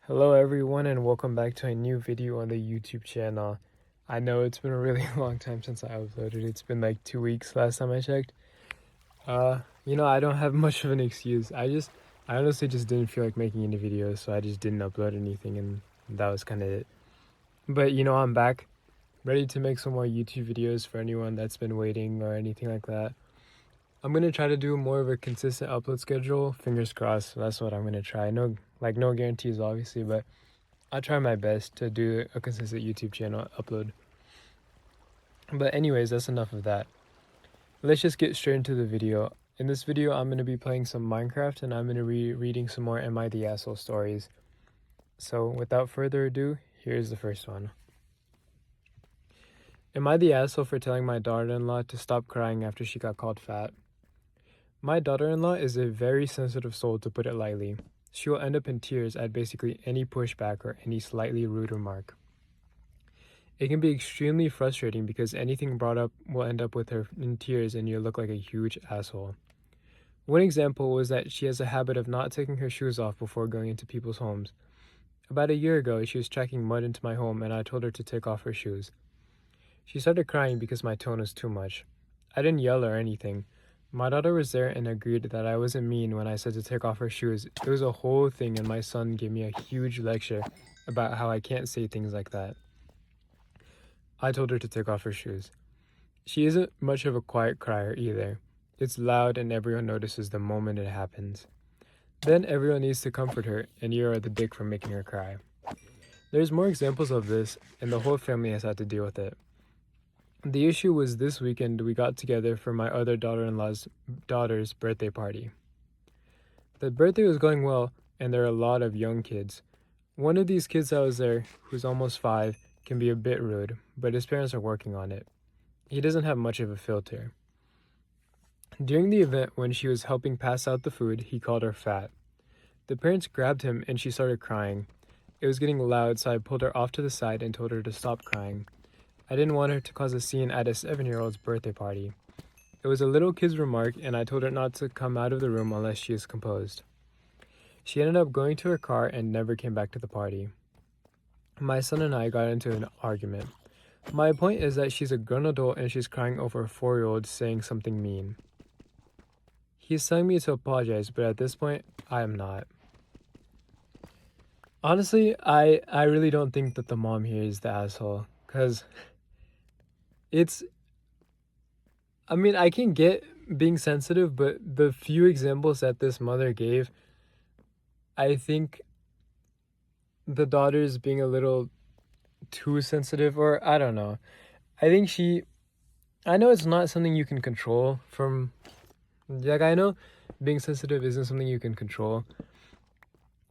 Hello everyone and welcome back to a new video on the YouTube channel. I know it's been a really long time since I uploaded. It's been like 2 weeks last time I checked. I don't have much of an excuse. I honestly just didn't feel like making any videos, so I just didn't upload anything and that was kind of it. But I'm back, ready to make some more YouTube videos for anyone that's been waiting or anything like that. I'm gonna try to do more of a consistent upload schedule. Fingers crossed. That's what I'm gonna try. No guarantees obviously, but I'll try my best to do a consistent YouTube channel upload. But anyways, that's enough of that. Let's just get straight into the video. In this video, I'm going to be playing some Minecraft and I'm going to be reading some more AmItheAsshole stories. So without further ado, here's the first one. Am I the asshole for telling my daughter-in-law to stop crying after she got called fat? My daughter-in-law is a very sensitive soul, to put it lightly. She will end up in tears at basically any pushback or any slightly rude remark. It can be extremely frustrating because anything brought up will end up with her in tears and you'll look like a huge asshole. One example was that she has a habit of not taking her shoes off before going into people's homes. About a year ago, she was tracking mud into my home and I told her to take off her shoes. She started crying because my tone was too much. I didn't yell or anything. My daughter was there and agreed that I wasn't mean when I said to take off her shoes. It was a whole thing and my son gave me a huge lecture about how I can't say things like that. I told her to take off her shoes. She isn't much of a quiet crier either. It's loud and everyone notices the moment it happens. Then everyone needs to comfort her and you are the dick for making her cry. There's more examples of this and the whole family has had to deal with it. The issue was this weekend we got together for my other daughter-in-law's daughter's birthday party. The birthday was going well and there are a lot of young kids. One of these kids that was there, who's almost 5, can be a bit rude, but his parents are working on it. He doesn't have much of a filter. During the event, when she was helping pass out the food, he called her fat. The parents grabbed him and she started crying. It was getting loud, so I pulled her off to the side and told her to stop crying. I didn't want her to cause a scene at a 7-year-old's birthday party. It was a little kid's remark and I told her not to come out of the room unless she is composed. She ended up going to her car and never came back to the party. My son and I got into an argument. My point is that she's a grown adult and she's crying over a 4-year-old saying something mean. He's telling me to apologize, but at this point, I am not. Honestly, I really don't think that the mom here is the asshole, because I can get being sensitive, but the few examples that this mother gave, I think the daughter's being a little too sensitive, or I don't know. I know it's not something you can control I know being sensitive isn't something you can control,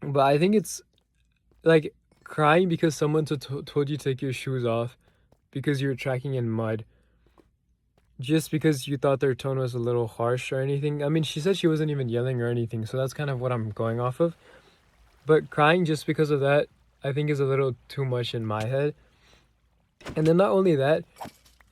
but I think it's like crying because someone told you to take your shoes off because you were tracking in mud, just because you thought their tone was a little harsh or anything. I mean, she said she wasn't even yelling or anything, so that's kind of what I'm going off of. But crying just because of that, I think is a little too much in my head. And then not only that,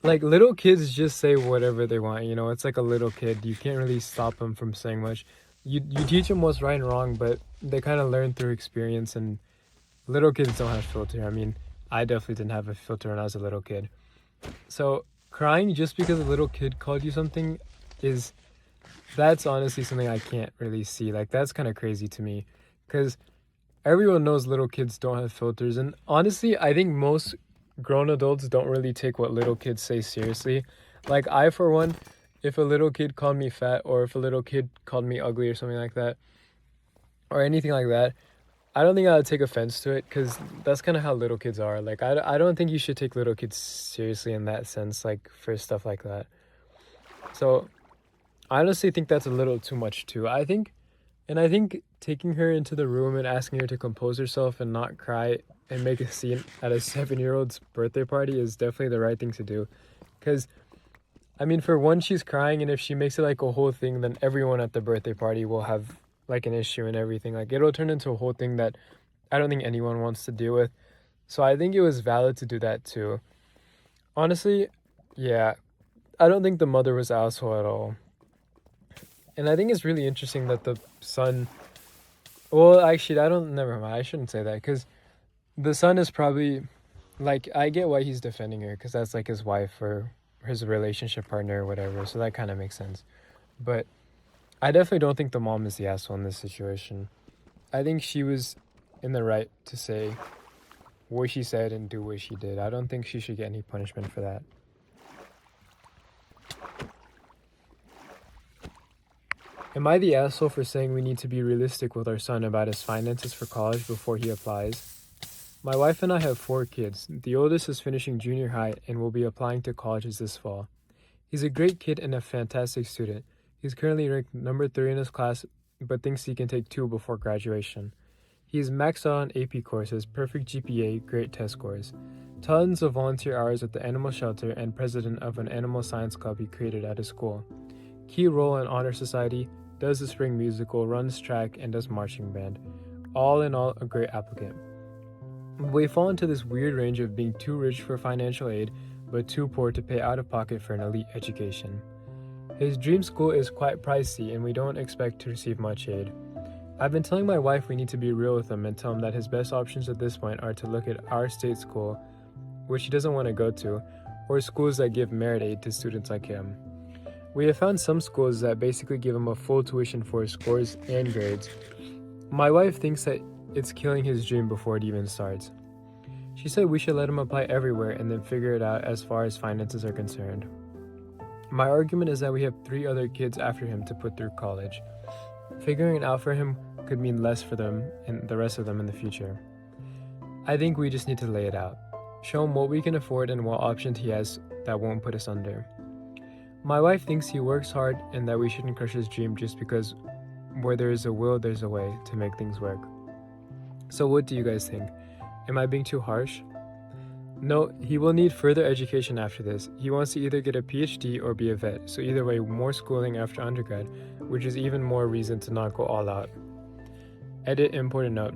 like little kids just say whatever they want, it's like a little kid. You can't really stop them from saying much. You teach them what's right and wrong, but they kind of learn through experience, and little kids don't have filter. I mean, I definitely didn't have a filter when I was a little kid. So crying just because a little kid called you something that's honestly something I can't really see. Like, that's kind of crazy to me, because everyone knows little kids don't have filters, and honestly, I think most grown adults don't really take what little kids say seriously. Like, I, for one, if a little kid called me fat or if a little kid called me ugly or something like that, or anything like that, I don't think I would take offense to it, because that's kind of how little kids are. Like, I don't think you should take little kids seriously in that sense, like, for stuff like that. So I honestly think that's a little too much too. I think taking her into the room and asking her to compose herself and not cry and make a scene at a 7-year-old's birthday party is definitely the right thing to do. Because, I mean, for one, she's crying, and if she makes it like a whole thing, then everyone at the birthday party will have like an issue and everything. Like, it'll turn into a whole thing that I don't think anyone wants to deal with. So I think it was valid to do that too. Honestly, yeah, I don't think the mother was asshole at all. And I think it's really interesting that the son Well, actually, I don't. Never mind. I shouldn't say that because the son is probably like I get why he's defending her because that's like his wife or his relationship partner or whatever. So that kind of makes sense. But I definitely don't think the mom is the asshole in this situation. I think she was in the right to say what she said and do what she did. I don't think she should get any punishment for that. Am I the asshole for saying we need to be realistic with our son about his finances for college before he applies? My wife and I have 4 kids. The oldest is finishing junior high and will be applying to colleges this fall. He's a great kid and a fantastic student. He's currently ranked number 3 in his class, but thinks he can take 2 before graduation. He's maxed out on AP courses, perfect GPA, great test scores. Tons of volunteer hours at the animal shelter and president of an animal science club he created at his school. Key role in honor society, does the spring musical, runs track, and does marching band. All in all, a great applicant. We fall into this weird range of being too rich for financial aid, but too poor to pay out of pocket for an elite education. His dream school is quite pricey, and we don't expect to receive much aid. I've been telling my wife we need to be real with him and tell him that his best options at this point are to look at our state school, which he doesn't want to go to, or schools that give merit aid to students like him. We have found some schools that basically give him a full tuition for his scores and grades. My wife thinks that it's killing his dream before it even starts. She said we should let him apply everywhere and then figure it out as far as finances are concerned. My argument is that we have 3 other kids after him to put through college. Figuring it out for him could mean less for them and the rest of them in the future. I think we just need to lay it out. Show him what we can afford and what options he has that won't put us under. My wife thinks he works hard and that we shouldn't crush his dream just because where there is a will, there's a way to make things work. So what do you guys think? Am I being too harsh? No, he will need further education after this. He wants to either get a PhD or be a vet, so either way, more schooling after undergrad, which is even more reason to not go all out. Edit important note.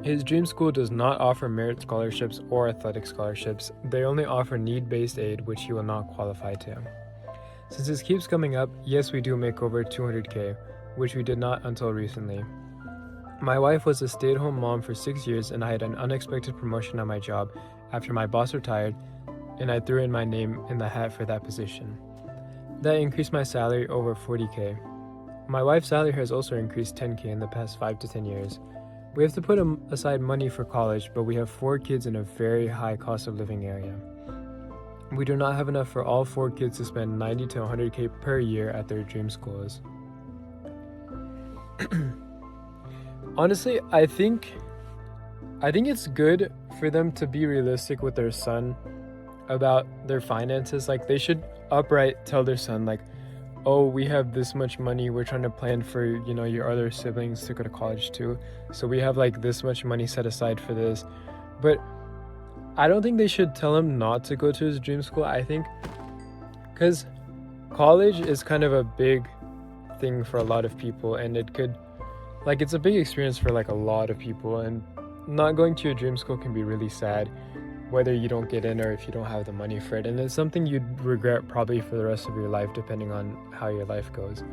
His dream school does not offer merit scholarships or athletic scholarships. They only offer need-based aid, which he will not qualify to. Since this keeps coming up, yes, we do make over $200K, which we did not until recently. My wife was a stay-at-home mom for 6 years, and I had an unexpected promotion at my job after my boss retired, and I threw in my name in the hat for that position. That increased my salary over $40K. My wife's salary has also increased $10K in the past 5 to 10 years. We have to put aside money for college, but we have 4 kids in a very high cost of living area. We do not have enough for all 4 kids to spend $90 to $100K per year at their dream schools. Honestly, I think it's good for them to be realistic with their son about their finances. Like, they should upright tell their son, like, oh, we have this much money, we're trying to plan for, your other siblings to go to college too, so we have like this much money set aside for this. But I don't think they should tell him not to go to his dream school. I think because college is kind of a big thing for a lot of people, and it could, like, it's a big experience for like a lot of people, and not going to your dream school can be really sad, whether you don't get in or if you don't have the money for it, and it's something you'd regret probably for the rest of your life, depending on how your life goes.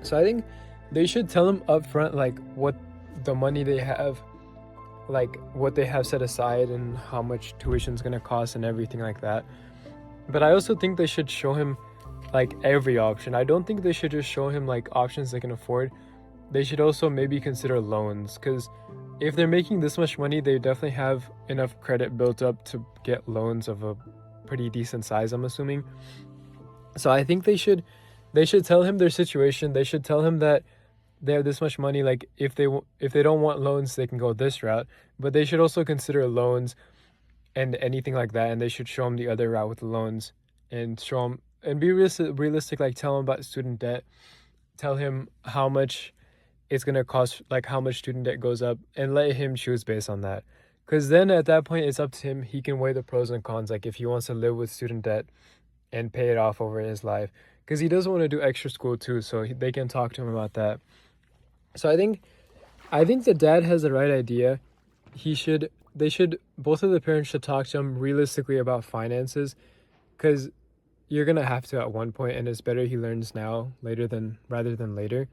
So I think they should tell him up front, like, what the money they have, like what they have set aside and how much tuition's gonna cost and everything like that. But I also think they should show him like every option. I don't think they should just show him like options they can afford. They should also maybe consider loans, because if they're making this much money, they definitely have enough credit built up to get loans of a pretty decent size, I'm assuming. So I think they should tell him their situation. They should tell him that they have this much money. Like, if they don't want loans, they can go this route, but they should also consider loans and anything like that, and they should show him the other route with the loans and show him and be realistic. Like, tell him about student debt, tell him how much it's going to cost, like how much student debt goes up, and let him choose based on that. Because then at that point, it's up to him. He can weigh the pros and cons, like if he wants to live with student debt and pay it off over his life, because he doesn't want to do extra school too, so they can talk to him about that. So I think the dad has the right idea. Both of the parents should talk to him realistically about finances, because you're going to have to at one point, and it's better he learns now rather than later.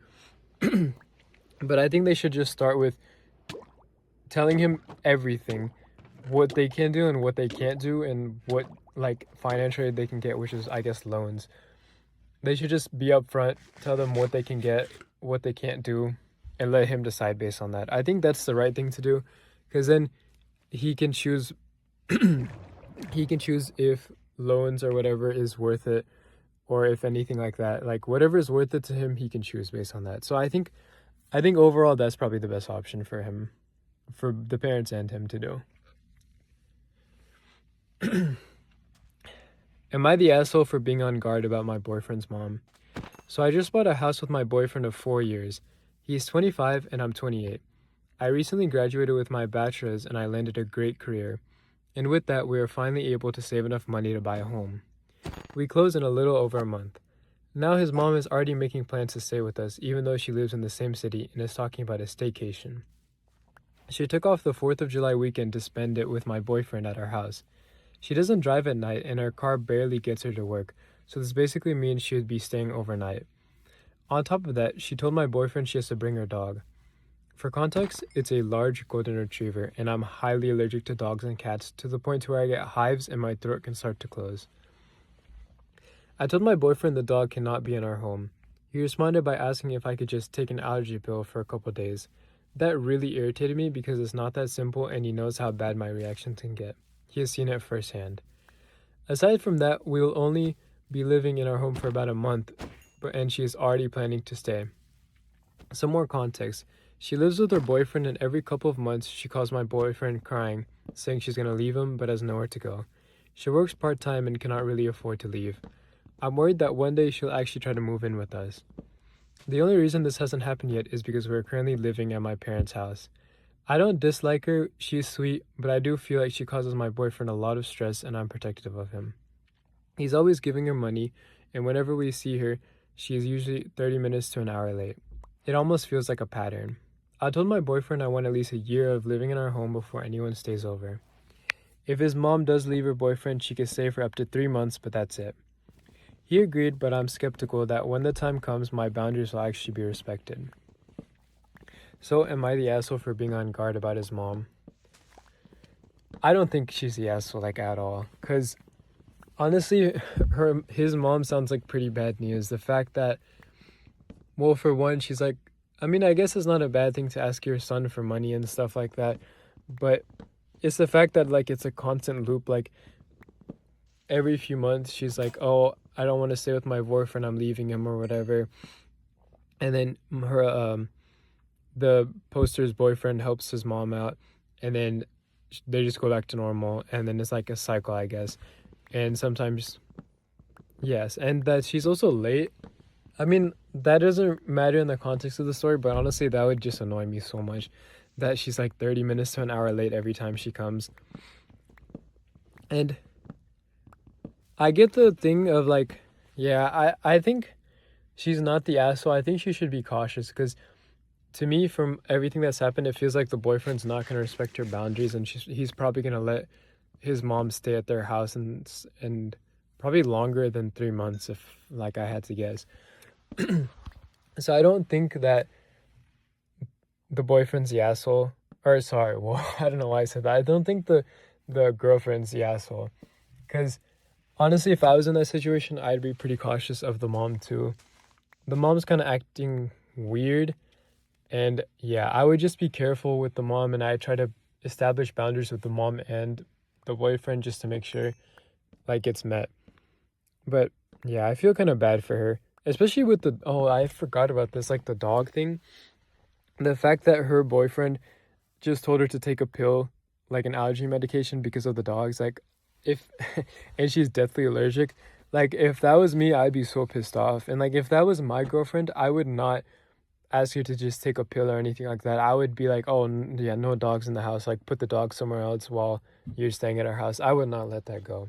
But I think they should just start with telling him everything, what they can do and what they can't do, and what like financial aid they can get, which is I guess loans. They should just be upfront, tell them what they can get, what they can't do, and let him decide based on that. I think that's the right thing to do, because then he can choose. He can choose if loans or whatever is worth it, or if anything like that. Like whatever is worth it to him, he can choose based on that. So I think overall that's probably the best option for him, for the parents and him to do. Am I the asshole for being on guard about my boyfriend's mom? So I just bought a house with my boyfriend of 4 years. He's 25 and I'm 28. I recently graduated with my bachelor's and I landed a great career. And with that, we are finally able to save enough money to buy a home. We close in a little over a month. Now his mom is already making plans to stay with us, even though she lives in the same city and is talking about a staycation. She took off the 4th of July weekend to spend it with my boyfriend at our house. She doesn't drive at night and her car barely gets her to work, so this basically means she would be staying overnight. On top of that, she told my boyfriend she has to bring her dog. For context, it's a large golden retriever, and I'm highly allergic to dogs and cats to the point where I get hives and my throat can start to close. I told my boyfriend the dog cannot be in our home. He responded by asking if I could just take an allergy pill for a couple days. That really irritated me because it's not that simple and he knows how bad my reactions can get. He has seen it firsthand. Aside from that, we will only be living in our home for about a month, and she is already planning to stay. Some more context. She lives with her boyfriend and every couple of months she calls my boyfriend crying, saying she's going to leave him but has nowhere to go. She works part-time and cannot really afford to leave. I'm worried that one day she'll actually try to move in with us. The only reason this hasn't happened yet is because we're currently living at my parents' house. I don't dislike her, she's sweet, but I do feel like she causes my boyfriend a lot of stress and I'm protective of him. He's always giving her money, and whenever we see her, she is usually 30 minutes to an hour late. It almost feels like a pattern. I told my boyfriend I want at least a year of living in our home before anyone stays over. If his mom does leave her boyfriend, she could stay for up to 3 months, but that's it. He agreed, but I'm skeptical that when the time comes, my boundaries will actually be respected. So, am I the asshole for being on guard about his mom? I don't think she's the asshole, like, at all. Because, honestly, his mom sounds like pretty bad news. The fact that, well, for one, she's like, I mean, I guess it's not a bad thing to ask your son for money and stuff like that. But it's the fact that, like, it's a constant loop. Like, every few months, she's like, oh, I don't want to stay with my boyfriend. I'm leaving him or whatever. And then the poster's boyfriend helps his mom out, and then they just go back to normal, and then it's like a cycle, I guess. And sometimes, yes, and that she's also late. I mean, that doesn't matter in the context of the story, but honestly, that would just annoy me so much, that she's like 30 minutes to an hour late every time she comes. And I get the thing of like, yeah, I think she's not the asshole. I think she should be cautious, because to me, from everything that's happened, it feels like the boyfriend's not going to respect her boundaries, and he's probably going to let his mom stay at their house and probably longer than 3 months, if like I had to guess. So I don't think that the boyfriend's the asshole. Or sorry, well, I don't know why I said that. I don't think the girlfriend's the asshole, because honestly, if I was in that situation, I'd be pretty cautious of the mom too. The mom's kind of acting weird. And yeah, I would just be careful with the mom, and I try to establish boundaries with the mom and the boyfriend just to make sure like it's met. But yeah, I feel kind of bad for her, especially with I forgot about this, like the dog thing. The fact that her boyfriend just told her to take a pill, like an allergy medication because of the dogs, like if and she's deathly allergic. Like if that was me, I'd be so pissed off. And like if that was my girlfriend, I would not ask you to just take a pill or anything like that. I would be like, oh, yeah, no dogs in the house. Like, put the dog somewhere else while you're staying at our house. I would not let that go.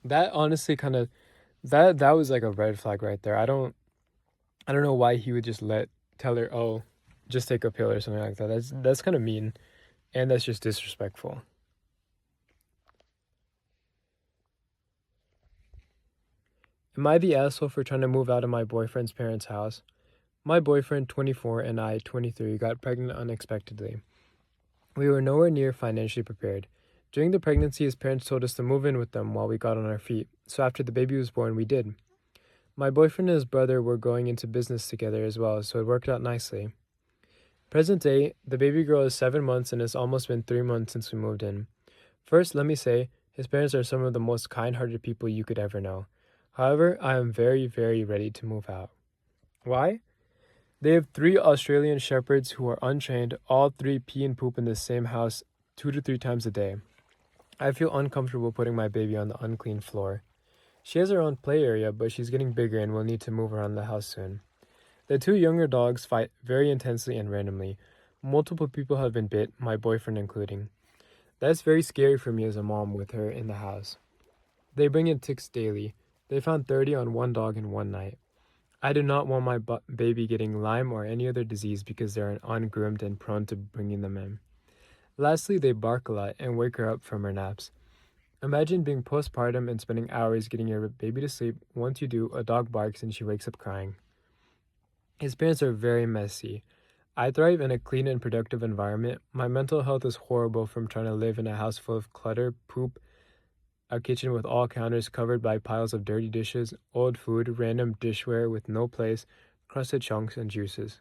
That honestly kind of, that was like a red flag right there. I don't know why he would just tell her, oh, just take a pill or something like that. That's kind of mean, and that's just disrespectful. Am I the asshole for trying to move out of my boyfriend's parents' house? My boyfriend, 24, and I, 23, got pregnant unexpectedly. We were nowhere near financially prepared. During the pregnancy, his parents told us to move in with them while we got on our feet, so after the baby was born, we did. My boyfriend and his brother were going into business together as well, so it worked out nicely. Present day, the baby girl is 7 months and it's almost been 3 months since we moved in. First, let me say, his parents are some of the most kind-hearted people you could ever know. However, I am very, very ready to move out. Why? They have 3 Australian Shepherds who are untrained. All 3 pee and poop in the same house 2 to 3 times a day. I feel uncomfortable putting my baby on the unclean floor. She has her own play area, but she's getting bigger and will need to move around the house soon. The 2 younger dogs fight very intensely and randomly. Multiple people have been bit, my boyfriend including. That's very scary for me as a mom with her in the house. They bring in ticks daily. They found 30 on one dog in one night. I do not want my baby getting Lyme or any other disease because they're ungroomed and prone to bringing them in. Lastly, they bark a lot and wake her up from her naps. Imagine being postpartum and spending hours getting your baby to sleep. Once you do, a dog barks and she wakes up crying. His parents are very messy. I thrive in a clean and productive environment. My mental health is horrible from trying to live in a house full of clutter, poop, a kitchen with all counters covered by piles of dirty dishes, old food, random dishware with no place, crusted chunks, and juices.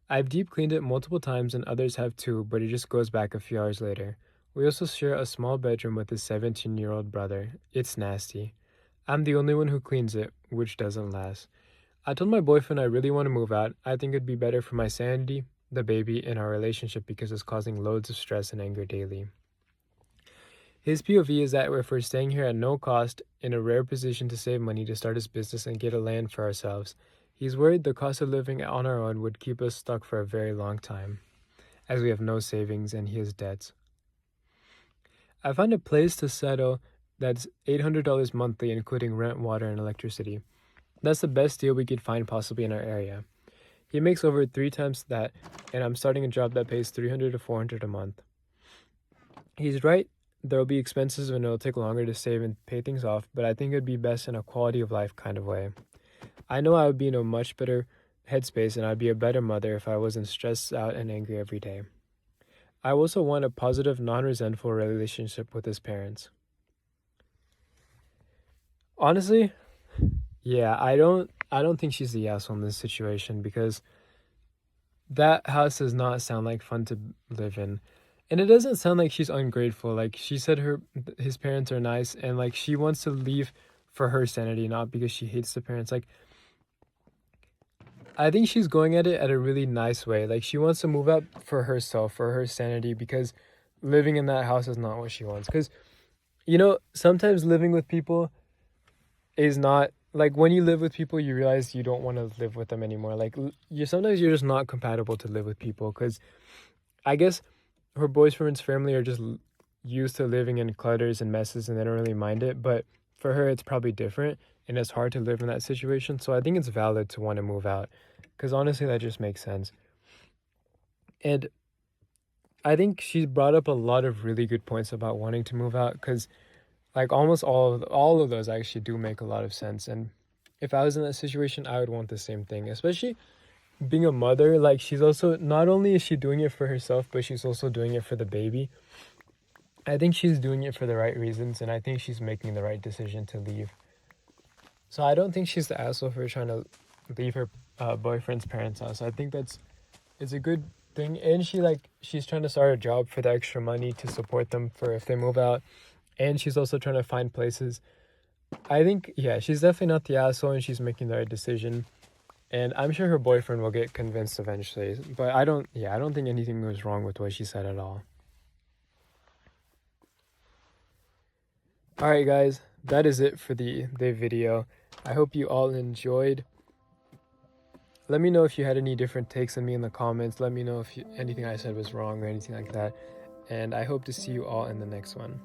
I've deep cleaned it multiple times and others have too, but it just goes back a few hours later. We also share a small bedroom with his 17-year-old brother. It's nasty. I'm the only one who cleans it, which doesn't last. I told my boyfriend I really want to move out. I think it'd be better for my sanity, the baby, and our relationship because it's causing loads of stress and anger daily. His POV is that if we're staying here at no cost, in a rare position to save money to start his business and get a land for ourselves, he's worried the cost of living on our own would keep us stuck for a very long time, as we have no savings and he has debts. I found a place to settle that's $800 monthly, including rent, water, and electricity. That's the best deal we could find possibly in our area. He makes over 3 times that, and I'm starting a job that pays $300 to $400 a month. He's right. There will be expenses and it'll take longer to save and pay things off, but I think it'd be best in a quality of life kind of way. I know I would be in a much better headspace and I'd be a better mother if I wasn't stressed out and angry every day. I also want a positive, non-resentful relationship with his parents. Honestly, yeah, I don't think she's the asshole in this situation because that house does not sound like fun to live in. And it doesn't sound like she's ungrateful. Like she said his parents are nice and like she wants to leave for her sanity, not because she hates the parents. Like I think she's going at it at a really nice way. Like she wants to move out for herself, for her sanity, because living in that house is not what she wants. Because sometimes living with people is not like when you live with people, you realize you don't want to live with them anymore. Like sometimes you're just not compatible to live with people because I guess her boyfriend's family are just used to living in clutters and messes and they don't really mind it. But for her, it's probably different and it's hard to live in that situation. So I think it's valid to want to move out because honestly, that just makes sense. And I think she brought up a lot of really good points about wanting to move out because like almost all of those actually do make a lot of sense. And if I was in that situation, I would want the same thing, especially being a mother. Like she's also, not only is she doing it for herself, but she's also doing it for the baby. I think she's doing it for the right reasons, and I think she's making the right decision to leave. So I don't think she's the asshole for trying to leave her boyfriend's parents' house. I think it's a good thing, and she's trying to start a job for the extra money to support them for if they move out, and she's also trying to find places. I think she's definitely not the asshole, and she's making the right decision. And I'm sure her boyfriend will get convinced eventually. But I don't think anything was wrong with what she said at all. Alright guys, that is it for the video. I hope you all enjoyed. Let me know if you had any different takes than me in the comments. Let me know if anything I said was wrong or anything like that. And I hope to see you all in the next one.